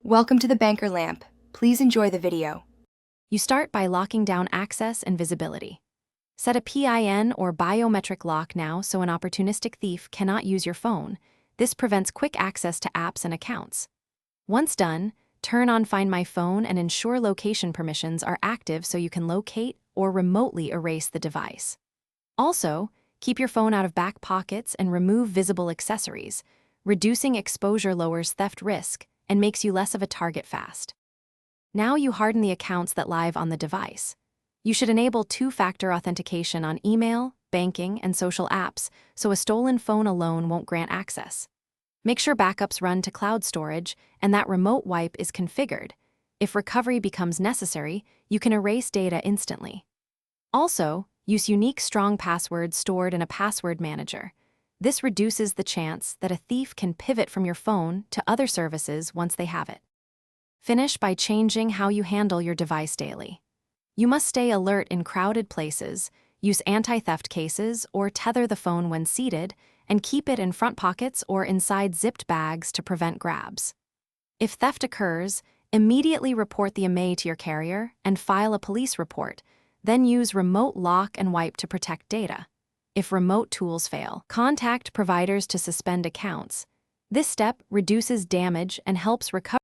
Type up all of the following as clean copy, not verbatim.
Welcome to the Banker Lamp. Please enjoy the video. You start by locking down access and visibility. Set a PIN or biometric lock now so an opportunistic thief cannot use your phone. This prevents quick access to apps and accounts. Once done, turn on Find My Phone and ensure location permissions are active so you can locate or remotely erase the device. Also, keep your phone out of back pockets and remove visible accessories. Reducing exposure lowers theft risk and makes you less of a target fast. Now you harden the accounts that live on the device. You should enable two-factor authentication on email, banking, and social apps so a stolen phone alone won't grant access. Make sure backups run to cloud storage and that remote wipe is configured. If recovery becomes necessary, you can erase data instantly. Also, use unique strong passwords stored in a password manager. This reduces the chance that a thief can pivot from your phone to other services once they have it. Finish by changing how you handle your device daily. You must stay alert in crowded places, use anti-theft cases, or tether the phone when seated, and keep it in front pockets or inside zipped bags to prevent grabs. If theft occurs, immediately report the MA to your carrier and file a police report, then use remote lock and wipe to protect data. If remote tools fail, contact providers to suspend accounts. This step reduces damage and helps recover.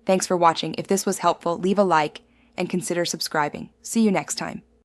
Thanks for watching. If this was helpful, leave a like and consider subscribing. See you next time.